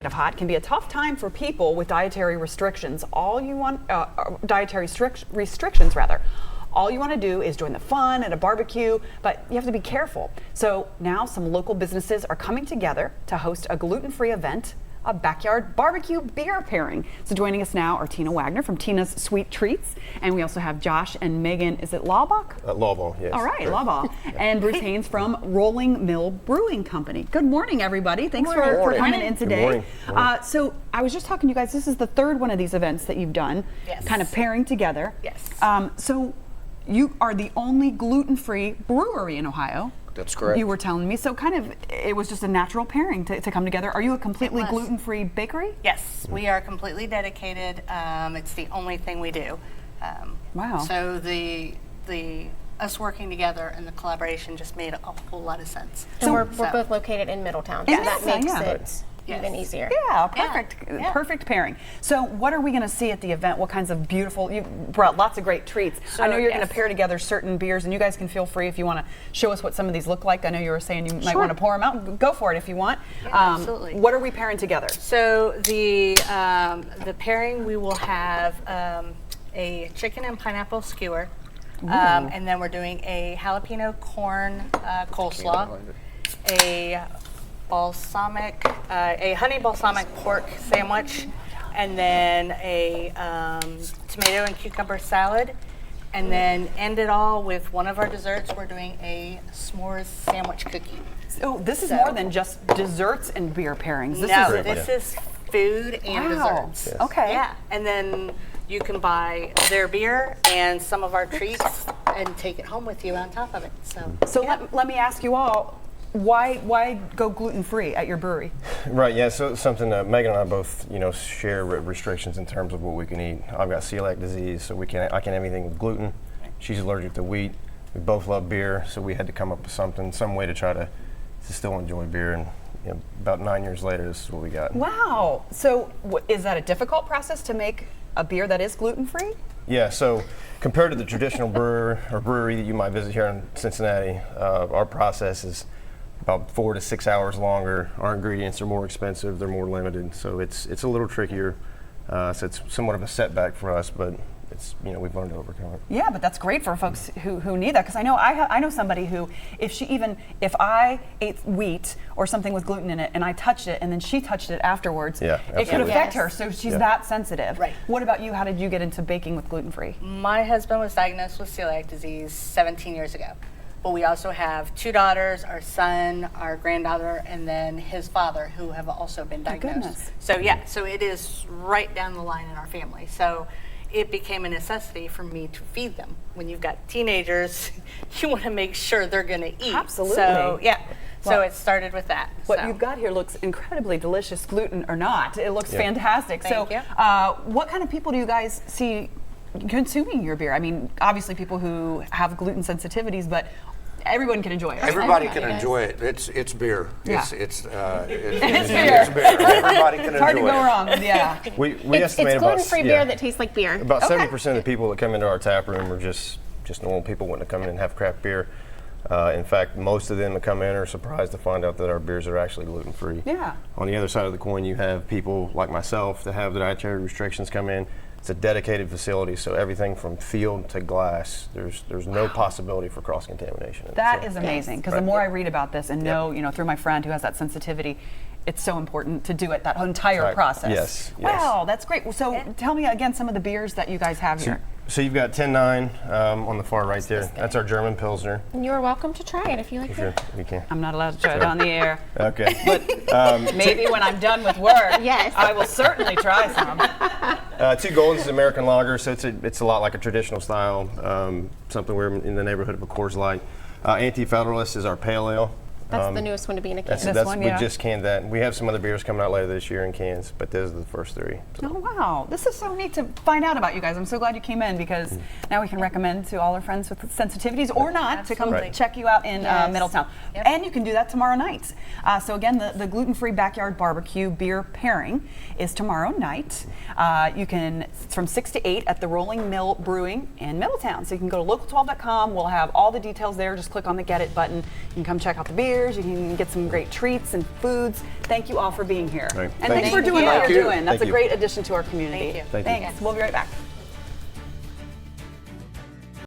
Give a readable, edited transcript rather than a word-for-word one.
Hot can be a tough time for people with dietary restrictions. Restrictions rather. All you want to do is join the fun at a barbecue, but you have to be careful. So now some local businesses are coming together to host a gluten-free event, a Backyard BBQ Beer Pairing. So joining us now are Tina Wagner from Tina's Sweet Treats, and we also have Josh and Megan, is it Laubach? Laubach, yes. All right, Laubach. And Bruce Haynes from Rolling Mill Brewing Company. Good morning, everybody. Thanks for coming in today. Good morning. So I was just talking to you guys, this is the third one of these events that you've done, kind of pairing together. Yes. So you are the only gluten-free brewery in Ohio. That's correct. You were telling me, so kind of it was just a natural pairing to come together. Are you a completely gluten-free bakery? Yes, we are completely dedicated. It's the only thing we do. Wow. So the us working together and the collaboration just made a whole lot of sense. And we're both located in Middletown, so that makes it even easier. Yeah, perfect pairing. So what are we going to see at the event? What kinds of beautiful, you brought lots of great treats. So, I know you're going to pair together certain beers, and you guys can feel free if you want to show us what some of these look like. I know you were saying you might want to pour them out. Go for it if you want. Yeah, absolutely. What are we pairing together? So the pairing, we will have a chicken and pineapple skewer, and then we're doing a jalapeno corn coleslaw, a honey balsamic pork sandwich, and then a tomato and cucumber salad, and then end it all with one of our desserts. We're doing a s'mores sandwich cookie. So this is more than just desserts and beer pairings. This is food and desserts. Yes. Okay. Yeah, and then you can buy their beer and some of our treats and take it home with you on top of it. So let me ask you all, why go gluten-free at your brewery? Right, yeah, so it's something that Megan and I both, share restrictions in terms of what we can eat. I've got celiac disease, so I can't have anything with gluten. She's allergic to wheat. We both love beer, so we had to come up with some way to try to still enjoy beer. And about 9 years later, this is what we got. Wow. So is that a difficult process to make a beer that is gluten-free? Yeah, so compared to the traditional brewery that you might visit here in Cincinnati, our process is about 4 to 6 hours longer. Our ingredients are more expensive, they're more limited, so it's a little trickier. So it's somewhat of a setback for us, but it's we've learned to overcome it. Yeah, but that's great for folks who need that, because I know somebody who, if I ate wheat or something with gluten in it and I touched it and then she touched it afterwards, it could affect her. So she's that sensitive. Right. What about you? How did you get into baking with gluten-free? my husband was diagnosed with celiac disease 17 years ago. But we also have 2 daughters, our son, our granddaughter, and then his father, who have also been diagnosed. Goodness. So it is right down the line in our family. So it became a necessity for me to feed them. When you've got teenagers, you want to make sure they're going to eat. Absolutely. So so it started with that. What you've got here looks incredibly delicious, gluten or not. It looks fantastic. Thank you. What kind of people do you guys see consuming your beer? I mean, obviously people who have gluten sensitivities, but everyone can enjoy it. Everybody can enjoy it. It's beer. Yeah. It's beer. Everybody Everybody can enjoy it. It's hard to go wrong. Yeah. We It's estimate gluten-free beer that tastes like beer. about 70% of the people that come into our tap room are just normal people wanting to come in and have craft beer. In fact, most of them that come in are surprised to find out that our beers are actually gluten-free. Yeah. On the other side of the coin, you have people like myself that have the dietary restrictions come in. It's a dedicated facility, so everything from field to glass, there's no possibility for cross-contamination. That is amazing, because the more I read about this and know, through my friend who has that sensitivity, it's so important to do it, that entire process. Yes. Wow, that's great. So tell me again some of the beers that you guys have here. So you've got 10-9 on the far right there. That's our German Pilsner. You're welcome to try it if you like it. You can. I'm not allowed to try it on the air. Okay. But maybe when I'm done with work, Yes. I will certainly try some. 2 Goldens is American lager, so it's a lot like a traditional style, something we're in the neighborhood of a Coors Light. Anti-Federalist is our pale ale. That's the newest one to be in a can. one, we just canned that. We have some other beers coming out later this year in cans, but those are the first 3. So. Oh, wow. This is so neat to find out about you guys. I'm so glad you came in, because now we can recommend to all our friends with sensitivities or not to come check you out in Middletown. Yep. And you can do that tomorrow night. So again, the gluten-free Backyard BBQ Beer Pairing is tomorrow night. It's from 6 to 8 at the Rolling Mill Brewing in Middletown. So you can go to local12.com. We'll have all the details there. Just click on the Get It button. You can come check out the beer. beers. You can get some great treats and foods. Thank you all for being here. Right. And thanks Thank for you. doing what Thank you're you. doing. That's Thank a you. great addition to our community. Thank you. Thank you. Thanks. We'll be right back.